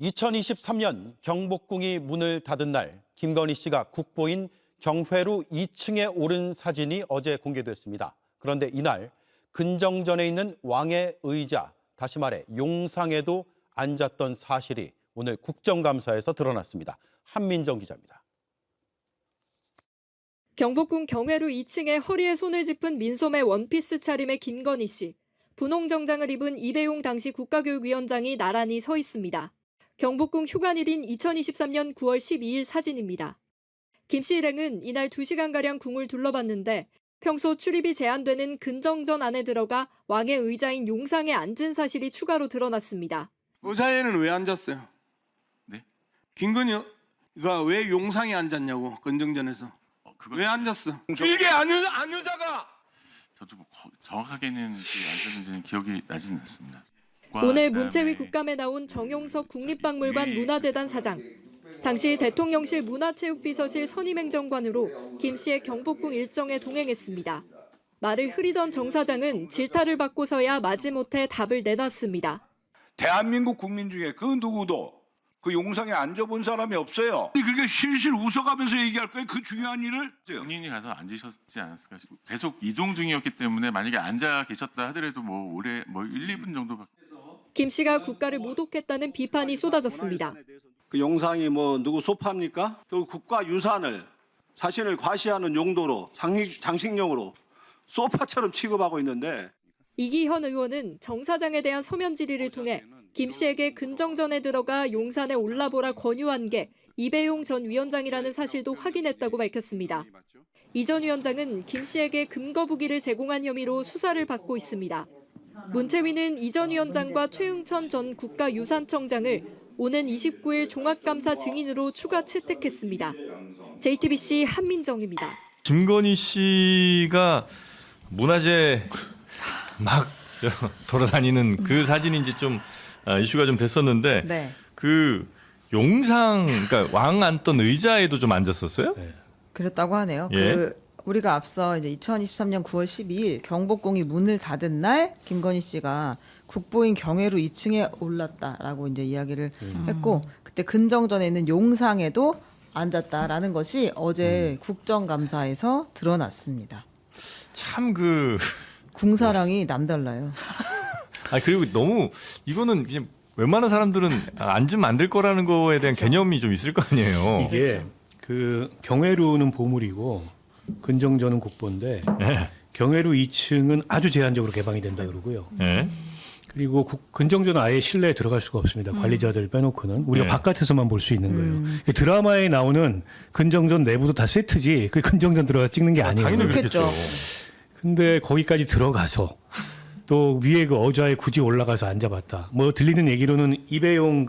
2023년 경복궁이 문을 닫은 날 김건희 씨가 국보인 경회루 2층에 오른 사진이 어제 공개됐습니다. 그런데 이날 근정전에 있는 왕의 의자, 다시 말해 용상에도 앉았던 사실이 오늘 국정감사에서 드러났습니다. 한민정 기자입니다. 경복궁 경회루 2층에 허리에 손을 짚은 민소매 원피스 차림의 김건희 씨. 분홍 정장을 입은 이배용 당시 국가교육위원장이 나란히 서 있습니다. 경복궁 휴관일인 2023년 9월 12일 사진입니다. 김 씨 일행은 이날 2시간가량 궁을 둘러봤는데 평소 출입이 제한되는 근정전 안에 들어가 왕의 의자인 용상에 앉은 사실이 추가로 드러났습니다. 의자에는 왜 앉았어요? 네? 김건희가 왜 용상에 앉았냐고, 근정전에서. 왜 앉았어? 일개 안 의자가! 저도 뭐 정확하게는 앉았는지는 기억이 나지는 않습니다. 오늘 문채위 국감에 나온 정용석 국립박물관 문화재단 사장. 당시 대통령실 문화체육비서실 선임행정관으로 김 씨의 경복궁 일정에 동행했습니다. 말을 흐리던 정 사장은 질타를 받고서야 마지못해 답을 내놨습니다. 대한민국 국민 중에 그 누구도 그 용상에 앉아본 사람이 없어요. 그렇게 실실 웃어가면서 얘기할 거예요. 그 중요한 일을. 본인이 가서 앉으셨지 않았을까. 계속 이동 중이었기 때문에 만약에 앉아 계셨다 하더라도 뭐 올해 1, 2분 정도밖에. 김 씨가 국가를 모독했다는 비판이 쏟아졌습니다. 그 용상이 뭐 누구 소파입니까? 그 국가 유산을 자신을 과시하는 용도로 장식용으로 소파처럼 취급하고 있는데. 이기현 의원은 정 사장에 대한 서면 질의를 통해 김 씨에게 근정전에 들어가 용산에 올라보라 권유한 게 이배용 전 위원장이라는 사실도 확인했다고 밝혔습니다. 이 전 위원장은 김 씨에게 금거부기를 제공한 혐의로 수사를 받고 있습니다. 문채위는 이 전 위원장과 최응천 전 국가유산청장을 오는 29일 종합감사 증인으로 추가 채택했습니다. JTBC 한민정입니다. 김건희 씨가 문화재 막 돌아다니는 그 사진인지 좀 이슈가 좀 됐었는데 네. 그 용상, 그러니까 왕 앉던 의자에도 좀 앉았었어요? 네. 그랬다고 하네요. 예? 우리가 앞서 이제 2023년 9월 12일 경복궁이 문을 닫은 날 김건희 씨가 국보인 경회루 2층에 올랐다라고 이제 이야기를 했고 그때 근정전에 있는 용상에도 앉았다라는 것이 어제 국정감사에서 드러났습니다. 참 궁사랑이 남달라요. 그리고 너무 이거는 그냥 웬만한 사람들은 앉으면 안 될 거라는 거에 대한 개념이 좀 있을 거 아니에요. 이게 그 경회루는 보물이고 근정전은 국보인데 네. 경회루 2층은 아주 제한적으로 개방이 된다 그러고요. 네. 그리고 근정전은 아예 실내에 들어갈 수가 없습니다. 관리자들 빼놓고는 우리가 네. 바깥에서만 볼 수 있는 거예요. 드라마에 나오는 근정전 내부도 다 세트지 그 근정전 들어가 찍는 게 아니에요. 당연히 그렇겠죠. 그렇겠죠. 근데 거기까지 들어가서 또 위에 그 의자에 굳이 올라가서 앉아봤다. 뭐 들리는 얘기로는 이배용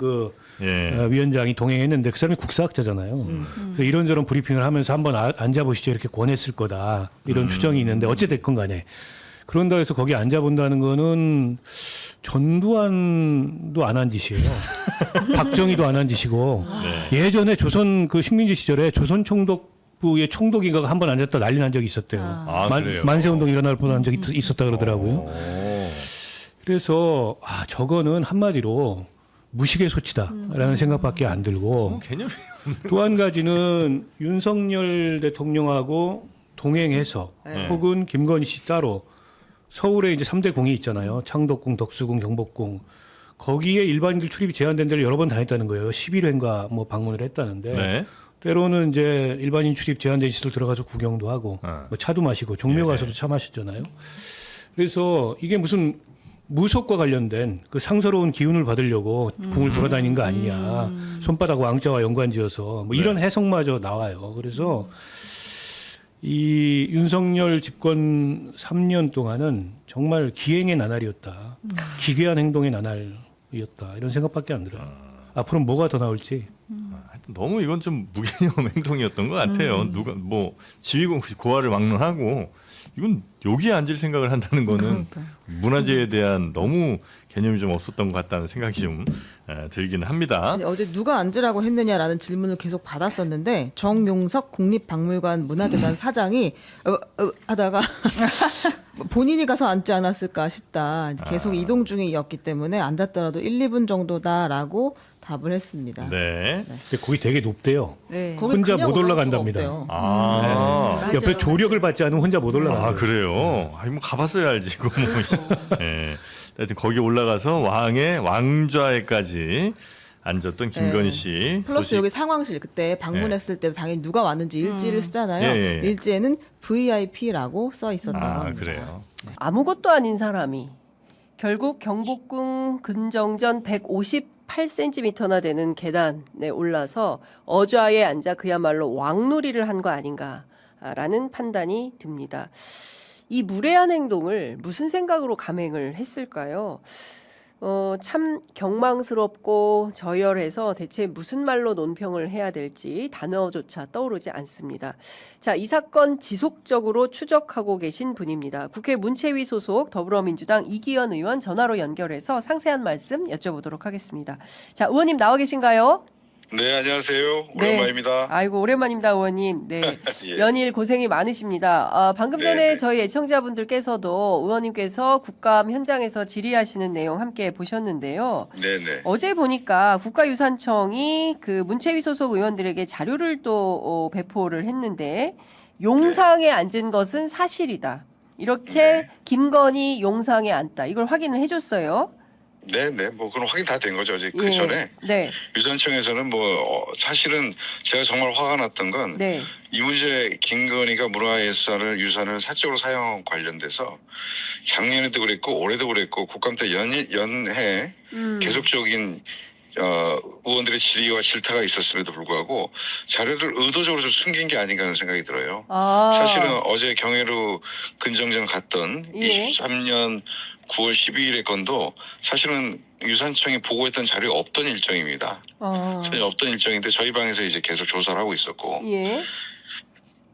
위원장이 동행했는데 그 사람이 국사학자잖아요. 그래서 이런저런 브리핑을 하면서 한번 앉아보시죠 이렇게 권했을 거다. 이런 추정이 있는데 어찌됐건 간에. 그런다 해서 거기 앉아본다는 거는 전두환도 안 한 짓이에요. 박정희도 안 한 짓이고 예전에 조선 그 식민지 시절에 조선 총독부의 총독인가가 한 번 앉았다 난리 난 적이 있었대요. 만세운동 일어날 뻔한 적이 있었다 그러더라고요. 그래서 저거는 한마디로 무식의 소치다라는 생각밖에 안 들고 개념이 또 한 가지는 윤석열 대통령하고 동행해서 혹은 김건희 씨 따로 서울에 이제 3대 궁이 있잖아요. 창덕궁, 덕수궁, 경복궁. 거기에 일반인들 출입이 제한된 데를 여러 번 다녔다는 거예요. 11회인가 뭐 방문을 했다는데 네. 때로는 이제 일반인 출입 제한된 시설 들어가서 구경도 하고 뭐 차도 마시고 종묘 가서도 차 마셨잖아요. 그래서 이게 무슨 무속과 관련된 그 상서로운 기운을 받으려고 궁을 돌아다닌 거 아니냐. 손바닥 왕자와 연관지어서 뭐 이런 해석마저 나와요. 그래서 이 윤석열 집권 3년 동안은 정말 기행의 나날이었다. 기괴한 행동의 나날이었다. 이런 생각밖에 안 들어요. 앞으로는 뭐가 더 나올지. 너무 이건 좀 무개념 행동이었던 것 같아요. 누가 뭐 지휘공 고하를 막론하고 이건 여기에 앉을 생각을 한다는 거는 문화재에 대한 너무 개념이 좀 없었던 것 같다는 생각이 좀 들기는 합니다. 어제 누가 앉으라고 했느냐라는 질문을 계속 받았었는데 정용석 국립박물관 문화재단 사장이 하다가 본인이 가서 앉지 않았을까 싶다. 계속 이동 중이었기 때문에 앉았더라도 1, 2분 정도다라고 답을 했습니다. 네. 근데 거기 되게 높대요. 네. 거긴 혼자 그냥 못 올라갈 올라간답니다. 수가 없대요. 아. 네. 옆에 조력을 받지 않으면 혼자 못 올라가요. 아 그래요? 아니 뭐 가봤어야 알지 뭐. 예. 하여튼 거기 올라가서 왕좌에까지 앉았던 김건희 씨. 플러스 소식. 여기 상황실 그때 방문했을 때도 당연히 누가 왔는지 일지를 쓰잖아요. 예, 예. 일지에는 VIP라고 써 있었다고 아 합니다. 그래요. 아무것도 아닌 사람이 결국 경복궁 근정전 158cm나 되는 계단에 올라서 어좌에 앉아 그야말로 왕놀이를 한 거 아닌가라는 판단이 듭니다. 이 무례한 행동을 무슨 생각으로 감행을 했을까요? 참 경망스럽고 저열해서 대체 무슨 말로 논평을 해야 될지 단어조차 떠오르지 않습니다. 자, 이 사건 지속적으로 추적하고 계신 분입니다. 국회 문체위 소속 더불어민주당 이기현 의원 전화로 연결해서 상세한 말씀 여쭤보도록 하겠습니다. 자, 의원님 나와 계신가요? 네, 안녕하세요. 네. 오랜만입니다. 아이고 오랜만입니다, 의원님. 네, 예. 연일 고생이 많으십니다. 방금 전에 네. 저희 애청자분들께서도 의원님께서 국감 현장에서 질의하시는 내용 함께 보셨는데요. 네네. 어제 보니까 국가유산청이 그 문체위 소속 의원들에게 자료를 또 배포를 했는데 용상에 앉은 것은 사실이다. 이렇게 네. 김건희 용상에 앉다. 이걸 확인을 해줬어요. 네네. 뭐 그건 확인 다 된 거죠. 어제 예. 그 전에 네, 유산청에서는 뭐 사실은 제가 정말 화가 났던 건 네, 이 문제 김건희가 문화유산을 사적으로 사용한 관련돼서 작년에도 그랬고 올해도 그랬고 국감 때 연해 계속적인 의원들의 질의와 질타가 있었음에도 불구하고 자료를 의도적으로 좀 숨긴 게 아닌가 하는 생각이 들어요. 사실은 어제 경회로 근정전 갔던 예. 23년 9월 12일의 건도 사실은 유산청이 보고했던 자료가 없던 일정입니다. 전혀 없던 일정인데 저희 방에서 이제 계속 조사를 하고 있었고 예,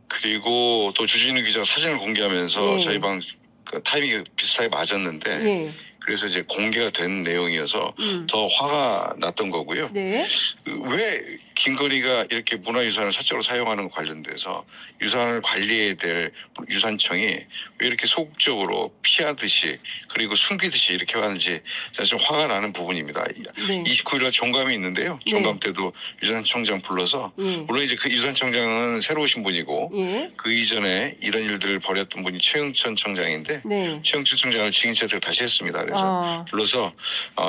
그리고 또 주진우 기자가 사진을 공개하면서 예. 저희 방 그 타이밍이 비슷하게 맞았는데 예, 그래서 이제 공개가 된 내용이어서 더 화가 났던 거고요. 네, 왜 김건희가 이렇게 문화유산을 사적으로 사용하는 것 관련돼서 유산을 관리해야 될 유산청이 왜 이렇게 소극적으로 피하듯이 그리고 숨기듯이 이렇게 하는지 제가 좀 화가 나는 부분입니다. 네. 29일날 종감이 있는데요. 네. 종감 때도 유산청장 불러서 예, 물론 이제 그 유산청장은 새로 오신 분이고 예, 그 이전에 이런 일들을 벌였던 분이 최응천 청장인데 네. 최응천 청장을 증인 채택을 다시 했습니다. 그래서 불러서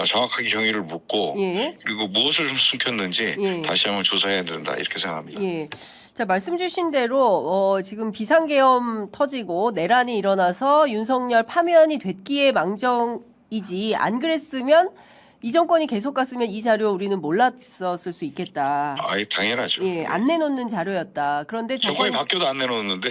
정확하게 경위를 묻고 예, 그리고 무엇을 숨겼는지 예. 다시 한번 조사해야 된다 이렇게 생각합니다. 예. 자, 말씀 주신 대로 지금 비상계엄 터지고 내란이 일어나서 윤석열 파면이 됐기에 망정이지 안 그랬으면 이 정권이 계속 갔으면 이 자료 우리는 몰랐었을 수 있겠다. 아예 당연하죠. 예, 안 내놓는 자료였다. 그런데 정권이 바뀌어도 안 내놓는데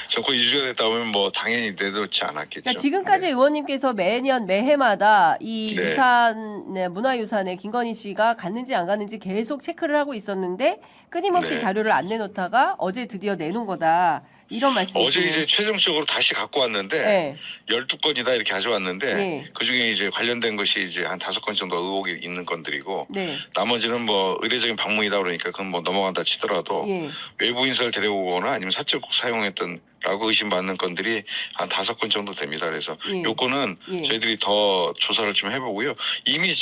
정권 유지가 됐다 보면 뭐 당연히 내놓지 않았겠죠. 그러니까 지금까지 의원님께서 매년 매해마다 이 네. 유산, 문화유산에 김건희 씨가 갔는지 안 갔는지 계속 체크를 하고 있었는데 끊임없이 네. 자료를 안 내놓다가 어제 드디어 내놓은 거다. 이런 말씀이시네요. 어제 이제 최종적으로 다시 갖고 왔는데 네. 12건이다 이렇게 가져왔는데 네. 그중에 이제 관련된 것이 이제 한 5건 정도 의혹이 있는 건들이고 네. 나머지는 뭐 의례적인 방문이다 그러니까 그건 뭐 넘어간다 치더라도 예. 외부 인사를 데려오거나 아니면 사적 사용했던 라고 의심받는 건들이 한 5건 정도 됩니다. 그래서 예. 요거는 예. 저희들이 더 조사를 좀 해보고요. 이미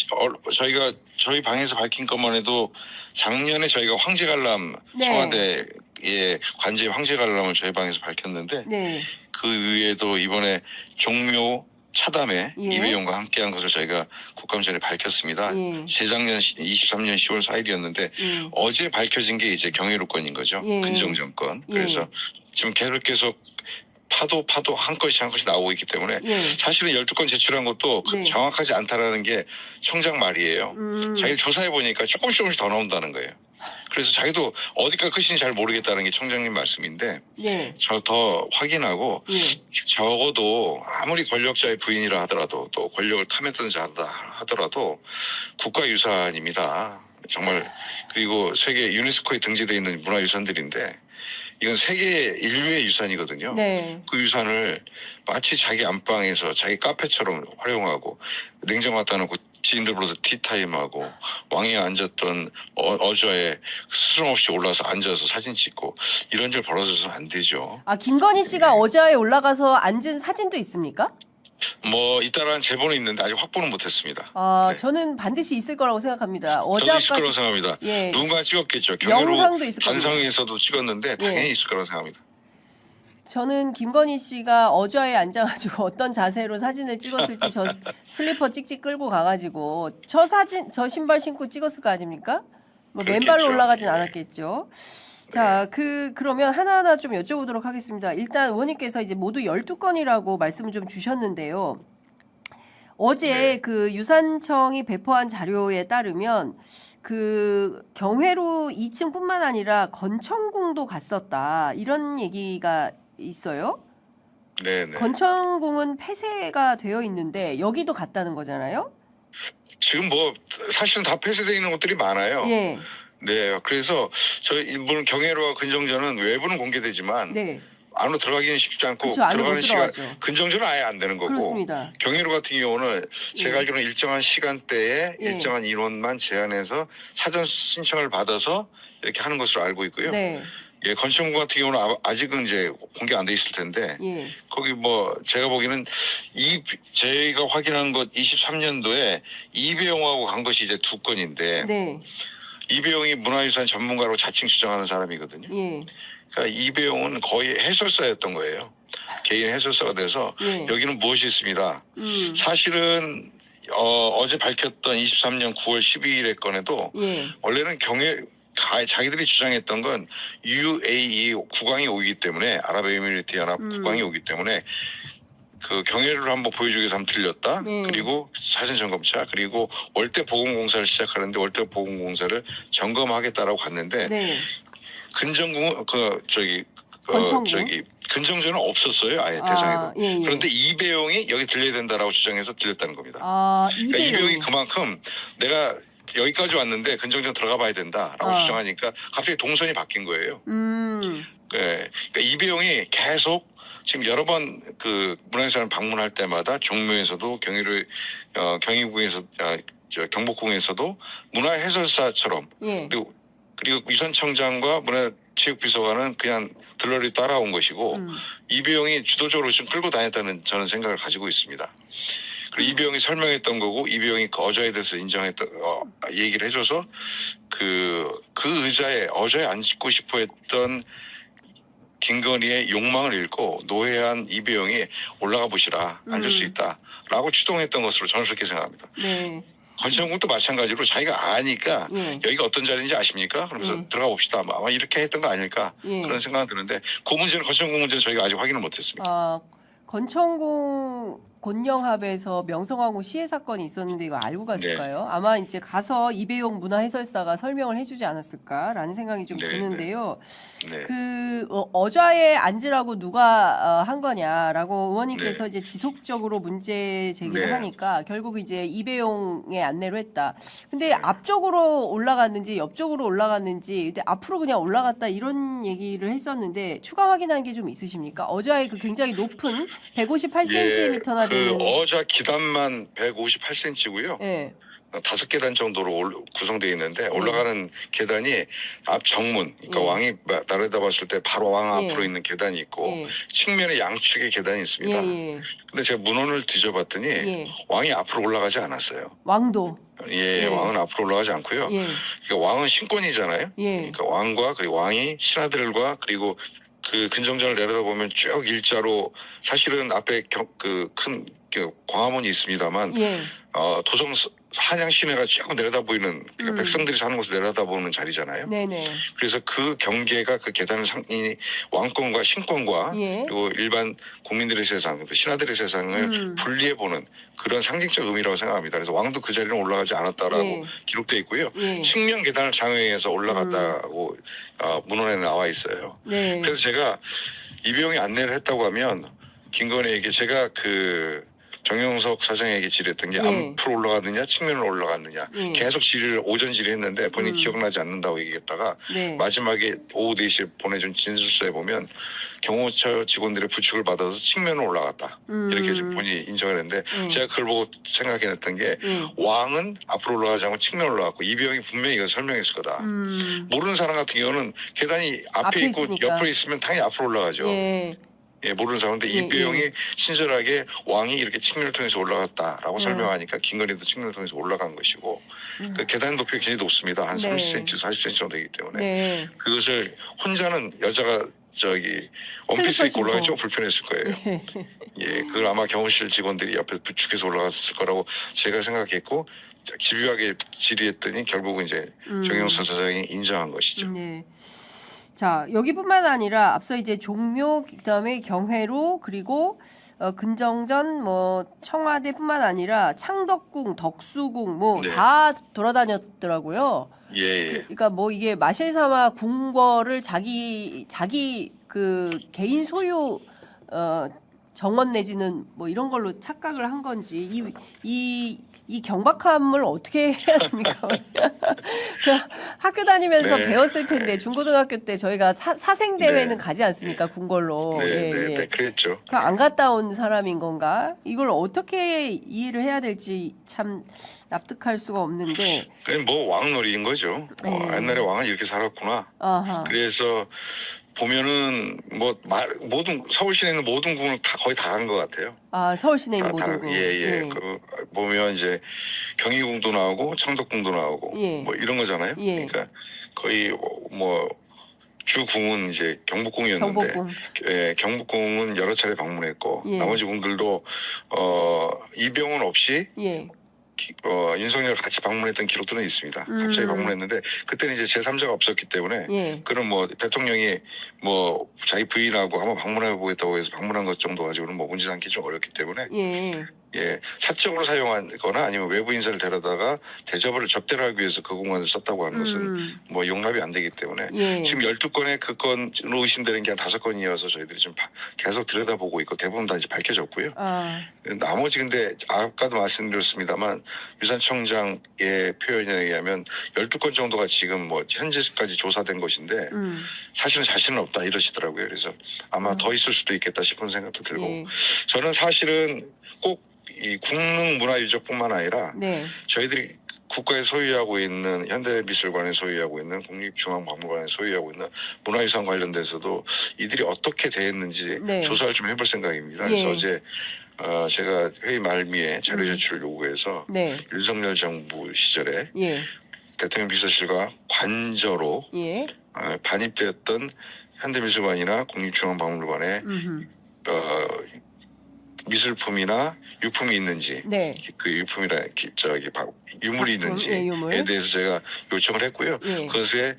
저희가 저희 방에서 밝힌 것만 해도 작년에 저희가 황제관람 네. 청와대의 관제 황제관람을 저희 방에서 밝혔는데 네. 그 위에도 이번에 종묘 차담에 예. 이회용과 함께한 것을 저희가 국감 전에 밝혔습니다. 예. 재작년 23년 10월 4일이었는데 예. 어제 밝혀진 게 이제 경혜로건인 거죠. 예. 근정전건. 예. 그래서 지금 계속 파도 한 건씩 나오고 있기 때문에 예. 사실은 12건 제출한 것도 네. 정확하지 않다라는 게 청장 말이에요. 자기들 조사해 보니까 조금씩 더 나온다는 거예요. 그래서 자기도 어디가 끝인지 잘 모르겠다는 게 청장님 말씀인데 예. 저 더 확인하고 예. 적어도 아무리 권력자의 부인이라 하더라도 또 권력을 탐했던 자다 하더라도 국가유산입니다. 정말 그리고 세계 유네스코에 등재되어 있는 문화유산들인데 이건 세계 인류의 유산이거든요. 네. 그 유산을 마치 자기 안방에서 자기 카페처럼 활용하고 냉장 갖다 놓고 지인들 불러서 티타임하고 왕이 앉았던 어좌에 스스럼 없이 올라서 앉아서 사진 찍고 이런 일 벌어져서 안 되죠. 아, 김건희 씨가 어좌에 올라가서 앉은 사진도 있습니까? 뭐 잇따라한 제보는 있는데 아직 확보는 못했습니다. 아, 네. 저는 반드시 있을 거라고 생각합니다. 저도 있을 거라고 어제까지 생각합니다. 예. 누군가 찍었겠죠. 영상도 있을 겁니다. 반성에서도 찍었는데 당연히 있을 거라고 생각합니다. 저는 김건희 씨가 어좌에 앉아가지고 어떤 자세로 사진을 찍었을지 저 슬리퍼 찍찍 끌고 가가지고 저 사진 저 신발 신고 찍었을 거 아닙니까? 뭐 맨발로 그렇겠죠. 올라가진 예. 않았겠죠. 자, 그러면 하나하나 좀 여쭤보도록 하겠습니다. 일단 의원님께서 이제 모두 12건이라고 말씀을 좀 주셨는데요. 어제 네. 그 유산청이 배포한 자료에 따르면 그 경회로 2층뿐만 아니라 건천궁도 갔었다. 이런 얘기가 있어요. 네네. 건천궁은 폐쇄가 되어 있는데 여기도 갔다는 거잖아요. 지금 뭐 사실은 다 폐쇄되어 있는 곳들이 많아요. 예. 네. 그래서 저희 물론 경회로와 근정전은 외부는 공개되지만 네. 안으로 들어가기는 쉽지 않고 그쵸, 안으로 들어가는 못 시간 들어가죠. 근정전은 아예 안 되는 거고 그렇습니다. 경회로 같은 경우는 제가 예. 알기로는 일정한 시간대에 예. 일정한 인원만 제한해서 사전 신청을 받아서 이렇게 하는 것으로 알고 있고요. 네. 예, 건천궁 같은 경우는 아직은 이제 공개 안 돼 있을 텐데 예. 거기 뭐 제가 보기에는 저희가 확인한 것 23년도에 이배용하고 간 것이 이제 2건인데 네. 이배용이 문화유산 전문가로 자칭 주장하는 사람이거든요. 예. 그러니까 이배용은 거의 해설사였던 거예요. 개인 해설사가 돼서 예. 여기는 무엇이 있습니다. 사실은 어제 밝혔던 23년 9월 12일의 건에도 예. 원래는 자기들이 주장했던 건 UAE 국왕이 오기 때문에 아랍에미리트 연합 국왕이 오기 때문에 그 경회를 한번 보여주기 위해서 한번 들렸다. 네. 그리고 사진 점검차 그리고 월대 보건공사를 시작하는데 월대 보건공사를 점검하겠다라고 갔는데 네. 근정궁은 건천궁? 근정전은 없었어요. 아예 대상에도. 예, 예. 그런데 이배용이 여기 들려야 된다라고 주장해서 들렸다는 겁니다. 아, 그러니까 이배용이. 이배용이 그만큼 내가 여기까지 왔는데 근정전 들어가 봐야 된다라고 주장하니까 갑자기 동선이 바뀐 거예요. 네. 그러니까 이배용이 계속 지금 여러 번 그 문화유산을 방문할 때마다 종묘에서도 경희궁에서 경복궁에서도 문화해설사처럼 예. 그리고 유산청장과 문화체육비서관은 그냥 들러리 따라온 것이고 이배용이 주도적으로 좀 끌고 다녔다는 저는 생각을 가지고 있습니다. 그리고 이배용이 설명했던 거고 이배용이 그 어좌에 대해서 인정했던 얘기를 해줘서 그 의자에 어좌에 앉고 싶어했던 김건희의 욕망을 읽고 노회한 이배용이 올라가 보시라 앉을 수 있다라고 추동했던 것으로 저는 그렇게 생각합니다. 네. 건천궁도 마찬가지로 자기가 아니까 예. 여기가 어떤 자리인지 아십니까? 그러면서 예. 들어가 봅시다. 아마 이렇게 했던 거 아닐까 예. 그런 생각은 드는데 그 문제는 건천궁 문제는 저희가 아직 확인을 못했습니다. 아, 건천궁 곤영합에서 명성황후 시해 사건이 있었는데 이거 알고 갔을까요? 아마 이제 가서 이배용 문화해설사가 설명을 해주지 않았을까라는 생각이 좀 네, 드는데요. 네. 그 어좌에 앉으라고 누가 한 거냐라고 의원님께서 네. 이제 지속적으로 문제 제기를 네. 하니까 결국 이제 이배용의 안내로 했다. 근데 네. 앞쪽으로 올라갔는지 옆쪽으로 올라갔는지 근데 앞으로 그냥 올라갔다 이런 얘기를 했었는데 추가 확인한 게 좀 있으십니까? 어좌의 그 굉장히 높은 158cm나 그 되는 어좌 기단만 158cm고요. 예. 5계단 정도로 구성되어 있는데 올라가는 계단이 앞 정문, 그러니까 예. 왕이 내려다봤을 때 바로 왕 예. 앞으로 있는 계단이 있고 예. 측면에 양측에 계단이 있습니다. 예. 근데 제가 문헌을 뒤져봤더니 예. 왕이 앞으로 올라가지 않았어요. 왕도. 예, 예. 왕은 앞으로 올라가지 않고요. 예. 그러니까 왕은 신권이잖아요. 예. 그러니까 왕과 그리고 왕이 신하들과 그리고 그 근정전을 내려다보면 쭉 일자로 사실은 앞에 큰 광화문이 있습니다만 예. 도성 한양 시내가 쭉 내려다 보이는 그러니까 백성들이 사는 곳을 내려다 보는 자리잖아요. 네네. 그래서 그 경계가 그 계단의 상이 왕권과 신권과 예. 그리고 일반 국민들의 세상, 신하들의 세상을 분리해 보는 그런 상징적 의미라고 생각합니다. 그래서 왕도 그 자리는 올라가지 않았다라고 예. 기록되어 있고요. 예. 측면 계단을 장외해서 올라갔다고 문헌에 나와 있어요. 네. 그래서 제가 이배용이 안내를 했다고 하면 김건희에게 제가 그 정영석 사장에게 질의했던 게 예. 앞으로 올라갔느냐 측면으로 올라갔느냐 예. 계속 오전 질의했는데 본인이 기억나지 않는다고 얘기했다가 네. 마지막에 오후 4시에 보내준 진술서에 보면 경호처 직원들의 부축을 받아서 측면으로 올라갔다 이렇게 지금 본인이 인정을 했는데 제가 그걸 보고 생각해냈던 게 왕은 앞으로 올라가지 않고 측면으로 올라갔고 이배용이 분명히 이걸 설명했을 거다. 모르는 사람 같은 경우는 계단이 앞에 있고 있으니까. 옆으로 있으면 당연히 앞으로 올라가죠. 예. 예, 모르는 사람인데 예, 이배용이 예. 친절하게 왕이 이렇게 측면을 통해서 올라갔다라고 설명하니까 김건희도 측면을 통해서 올라간 것이고 그 계단 높이가 굉장히 높습니다. 한 네. 30cm, 40cm 정도 되기 때문에 네. 그것을 혼자는 여자가 원피스 슬리퍼 입고 올라가기 신고. 좀 불편했을 거예요. 예, 그걸 아마 경호실 직원들이 옆에 부축해서 올라갔을 거라고 제가 생각했고 집요하게 질의했더니 결국은 이제 정영선 사장이 인정한 것이죠. 네. 자, 여기뿐만 아니라 앞서 이제 종묘 그다음에 경회로 그리고 근정전 뭐 청와대뿐만 아니라 창덕궁, 덕수궁 뭐 네. 다 돌아다녔더라고요. 예, 예. 그러니까 뭐 이게 마실사마 궁궐을 자기 그 개인 소유 정원 내지는 뭐 이런 걸로 착각을 한 건지 이 경박함을 어떻게 해야 됩니까? 그 학교 다니면서 네. 배웠을 텐데 중고등학교 때 저희가 사생 대회는 네. 가지 않습니까? 궁궐로. 네, 예, 네, 예. 네, 그랬죠. 그 안 갔다 온 사람인 건가? 이걸 어떻게 이해를 해야 될지 참 납득할 수가 없는데. 그냥 뭐 왕놀이인 거죠. 네. 옛날에 왕은 이렇게 살았구나. 아하. 그래서 보면은 모든 서울 시내에 있는 모든 궁을 거의 다 간 것 같아요. 아, 서울 시내 있는 모든 궁. 예. 그 보면 이제 경희궁도 나오고 창덕궁도 나오고 예. 뭐 이런 거잖아요. 예. 그러니까 거의 뭐 주궁은 이제 경복궁이었는데 경복궁. 예, 경복궁은 여러 차례 방문했고 예. 나머지 궁들도 이병헌 없이 예. 윤석열 같이 방문했던 기록들은 있습니다. 갑자기 방문했는데 그때는 이제 제3자가 없었기 때문에 예. 그럼 뭐 대통령이 뭐 자기 부인하고 한번 방문해 보겠다고 해서 방문한 것 정도 가지고는 뭐 문제 삼기 좀 어렵기 때문에 예. 예, 사적으로 사용하거나 아니면 외부 인사를 데려다가 접대를 하기 위해서 그 공간을 썼다고 하는 것은 뭐 용납이 안 되기 때문에 예. 지금 12건의 그 건으로 의심되는 게 한 5건이어서 저희들이 지금 계속 들여다보고 있고 대부분 다 이제 밝혀졌고요. 아. 나머지 근데 아까도 말씀드렸습니다만 유산청장의 표현에 의하면 12건 정도가 지금 뭐 현재까지 조사된 것인데 사실은 자신은 없다 이러시더라고요. 그래서 아마 더 있을 수도 있겠다 싶은 생각도 들고 예. 저는 사실은 꼭 이 국능 문화유적뿐만 아니라 네. 저희들이 국가에 소유하고 있는 현대미술관에 소유하고 있는 국립중앙박물관에 소유하고 있는 문화유산 관련돼서도 이들이 어떻게 대했는지 네. 조사를 좀 해볼 생각입니다. 그래서 예. 어제 제가 회의 말미에 자료 제출을 요구해서 네. 윤석열 정부 시절에 예. 대통령 비서실과 관저로 예. 반입되었던 현대미술관이나 국립중앙박물관에 미술품이나 유품이 있는지 네. 그 유품이나 유물이 작품, 있는지에 예, 유물. 대해서 제가 요청을 했고요. 예. 그것에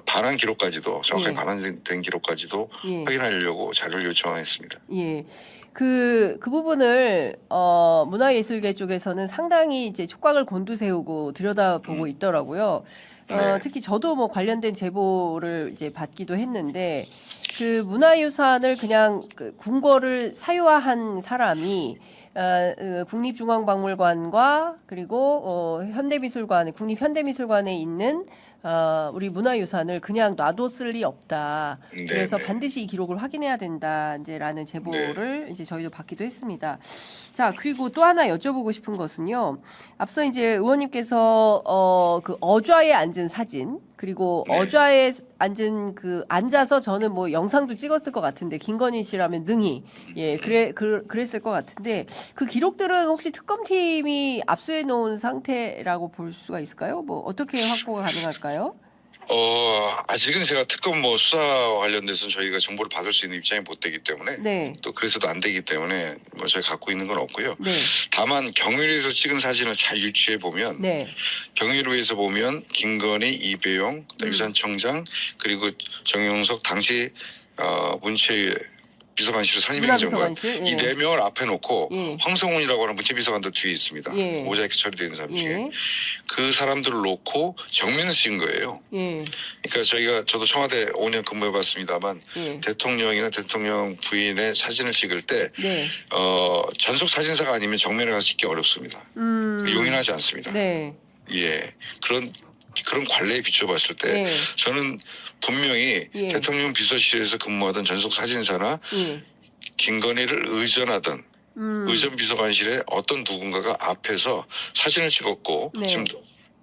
반환 기록까지도 정확하게 예. 반환된 기록까지도 예. 확인하려고 자료를 요청했습니다. 예. 그 부분을 문화예술계 쪽에서는 상당히 이제 촉각을 곤두세우고 들여다보고 있더라고요. 네. 특히 저도 뭐 관련된 제보를 이제 받기도 했는데 그 문화유산을 그냥 그 궁궐을 사유화한 사람이 국립중앙박물관과 그리고 현대미술관, 국립현대미술관에 있는 우리 문화유산을 그냥 놔뒀을 리 없다. 네, 그래서 네. 반드시 이 기록을 확인해야 된다. 이제라는 제보를 이제 저희도 받기도 했습니다. 자, 그리고 또 하나 여쭤보고 싶은 것은요. 앞서 이제 의원님께서 그 어좌에 앉은 사진 그리고 네. 어좌에 앉은 앉아서 저는 뭐 영상도 찍었을 것 같은데 김건희 씨라면 능히 그랬을 것 같은데 그 기록들은 혹시 특검팀이 압수해 놓은 상태라고 볼 수가 있을까요? 뭐 어떻게 확보가 가능할까요? 아직은 제가 특검 수사 관련돼서 저희가 정보를 받을 수 있는 입장이 못 되기 때문에 네. 또 그래서도 안 되기 때문에 저희 갖고 있는 건 없고요. 네. 다만 경위로에서 찍은 사진을 잘 유추해 보면 네. 경위로에서 보면 김건희, 이배용, 유산청장 그리고 정영석 당시 문체위 비서관실을 선임행 장관 문화비서관실. 이 예. 4명을 앞에 놓고 예. 황성훈이라고 하는 문체비서관도 뒤에 있습니다. 예. 모자이크 처리되어 있는 사람 중에 예. 그 사람들을 놓고 정면을 찍은 거예요. 예. 그러니까 저도 청와대 5년 근무해봤습니다만 예. 대통령이나 대통령 부인의 사진을 찍을 때 네. 전속 사진사가 아니면 정면에 가서 찍기 어렵습니다. 용인하지 않습니다. 네. 예, 그런 관례에 비춰봤을 때 예. 저는 분명히 예. 대통령 비서실에서 근무하던 전속 사진사나 예. 김건희를 의전하던 의전 비서관실에 어떤 누군가가 앞에서 사진을 찍었고 네. 지금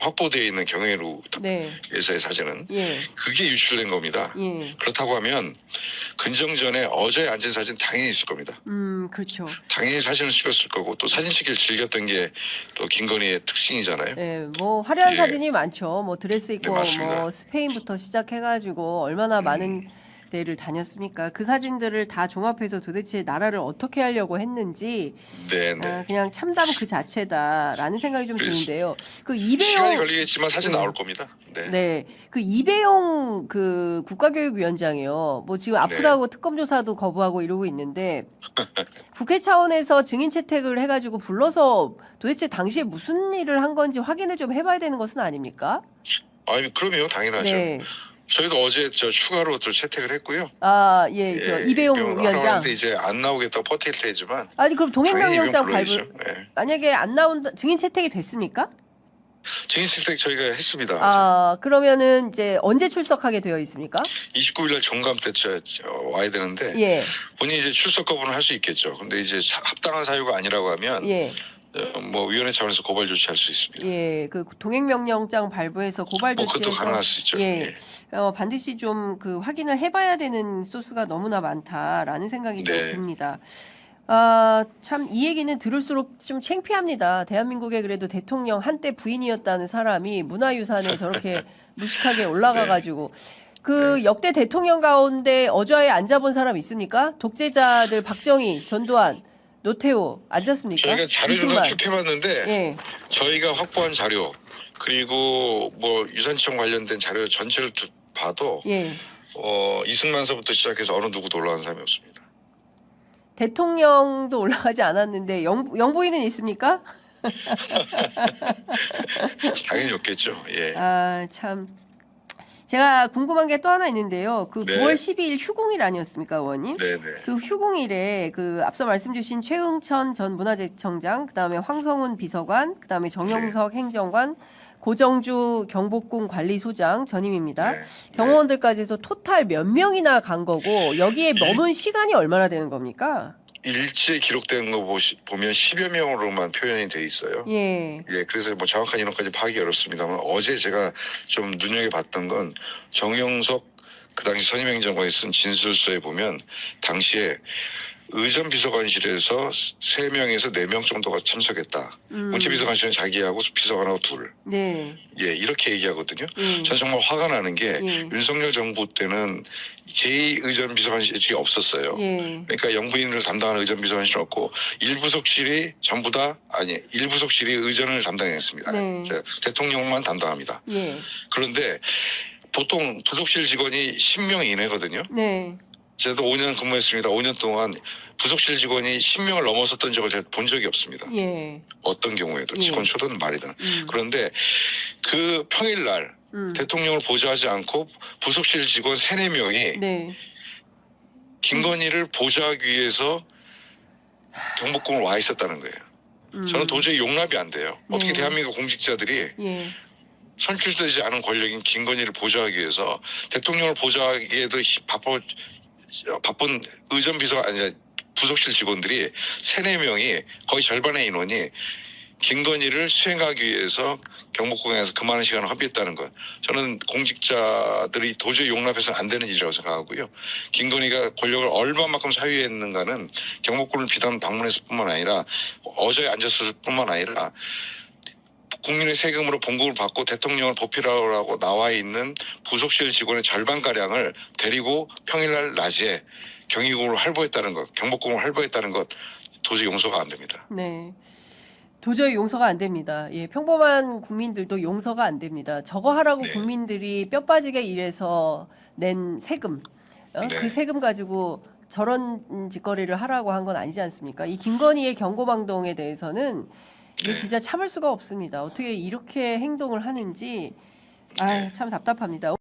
확보되어 있는 경회로 네. 회사의 사진은 예. 그게 유출된 겁니다. 예. 그렇다고 하면 근정전에 어저에 앉은 사진 당연히 있을 겁니다. 그렇죠. 당연히 사진을 찍었을 거고 또 사진 찍기를 즐겼던 게 또 김건희의 특징이잖아요. 네, 뭐 화려한 예. 사진이 많죠. 뭐 드레스 입고 네, 맞습니다. 뭐 스페인부터 시작해가지고 얼마나 많은 데를 다녔습니까? 그 사진들을 다 종합해서 도대체 나라를 어떻게 하려고 했는지 네네. 그냥 참담 그 자체다라는 생각이 좀 그래서 드는데요. 그 시간이 이배용 걸리겠지만 사진 네. 나올 겁니다. 네. 네, 그 이배용 그 국가교육위원장이요. 뭐 지금 아프다고 특검 조사도 거부하고 이러고 있는데 국회 차원에서 증인 채택을 해가지고 불러서 도대체 당시에 무슨 일을 한 건지 확인을 좀 해봐야 되는 것은 아닙니까? 아니 그럼요, 당연하죠. 네. 저희도 어제 저 추가로 또 채택을 했고요. 아, 예, 저 이배용 위원장. 근데 이제 안 나오겠다고 버틸 테지만 아니 그럼 동행명령장 당연히 발부 이건 불러야죠. 네. 만약에 안 나온다 증인 채택이 됐습니까? 증인 채택 저희가 했습니다. 아 그러면은 이제 언제 출석하게 되어 있습니까? 29일 날 정감 때 와야 되는데 예, 본인이 이제 출석 거부는 할 수 있겠죠. 근데 이제 합당한 사유가 아니라고 하면 예, 뭐 위원회 차원에서 고발 조치할 수 있습니다. 예. 그 동행명령장 발부해서 고발 뭐 그것도 조치해서 가능할 수 있죠. 예, 반드시 좀 그 확인을 해봐야 되는 소스가 너무나 많다라는 생각이 좀 네. 듭니다. 아, 참 이 얘기는 들을수록 좀 창피합니다. 대한민국의 그래도 대통령 한때 부인이었다는 사람이 문화유산에 저렇게 무식하게 올라가가지고 그 역대 대통령 가운데 어좌에 앉아본 사람 있습니까? 독재자들 박정희, 전두환, 노태우 앉았습니까? 저희가 자료를 이승만. 수집해봤는데 예, 저희가 확보한 자료 그리고 뭐 유산청 관련된 자료 전체를 봐도 예. 이승만서부터 시작해서 어느 누구도 올라간 사람이 없습니다. 대통령도 올라가지 않았는데 영부인은 있습니까? 당연히 없겠죠. 예. 아, 참. 제가 궁금한 게 또 하나 있는데요. 그 네. 9월 12일 휴공일 아니었습니까, 의원님? 네네. 그 휴공일에 그 앞서 말씀 주신 최응천 전 문화재청장, 그다음에 황성훈 비서관, 그다음에 정영석 행정관, 고정주 경복궁 관리소장 전임입니다. 네. 경호원들까지 해서 토탈 몇 명이나 간 거고 여기에 머문 시간이 얼마나 되는 겁니까? 일지에 기록된 거 보면 10여 명으로만 표현이 돼 있어요. 예. 예, 그래서 뭐 정확한 인원까지 파악이 어렵습니다만 어제 제가 좀 눈여겨봤던 건 정영석 그 당시 선임행정관이 쓴 진술서에 보면 당시에 의전비서관실에서 3명에서 4명 정도가 참석했다. 문체비서관실은 자기하고 비서관하고 둘. 네. 예, 이렇게 얘기하거든요. 예. 전 정말 화가 나는 게 예. 윤석열 정부 때는 제2의전비서관실이 없었어요. 예. 그러니까 영부인을 담당하는 의전비서관실은 없고 일부속실이 전부 다 일부속실이 의전을 담당했습니다. 네. 대통령만 담당합니다. 예. 그런데 보통 부속실 직원이 10명 이내거든요. 네. 저도 5년 근무했습니다. 5년 동안 부속실 직원이 10명을 넘어섰던 적을 제가 본 적이 없습니다. 예. 어떤 경우에도 예. 직원 초든 말이든. 그런데 그 평일날 대통령을 보좌하지 않고 부속실 직원 3, 4명이 네. 김건희를 보좌하기 위해서 경복궁을 와 있었다는 거예요. 저는 도저히 용납이 안 돼요. 어떻게 네. 대한민국 공직자들이 예. 선출되지 않은 권력인 김건희를 보좌하기 위해서 대통령을 보좌하기에도 바쁜 의전비서가 아니라 부속실 직원들이 3, 4명이 거의 절반의 인원이 김건희를 수행하기 위해서 경복궁에서 그 많은 시간을 허비했다는 것. 저는 공직자들이 도저히 용납해서는 안 되는 일이라고 생각하고요. 김건희가 권력을 얼마만큼 사유했는가는 경복궁을 비단 방문했을 뿐만 아니라 어저에 앉았을 뿐만 아니라 국민의 세금으로 봉급을 받고 대통령을 보필하라고 나와 있는 부속실 직원의 절반가량을 데리고 평일날 낮에 경희궁을 활보했다는 것, 경복궁을 활보했다는 것 도저히 용서가 안 됩니다. 네. 도저히 용서가 안 됩니다. 예, 평범한 국민들도 용서가 안 됩니다. 저거 하라고 네. 국민들이 뼈 빠지게 일해서 낸 세금, 네. 그 세금 가지고 저런 짓거리를 하라고 한 건 아니지 않습니까? 이 김건희의 경고방동에 대해서는 이게 네. 진짜 참을 수가 없습니다. 어떻게 이렇게 행동을 하는지 참 답답합니다.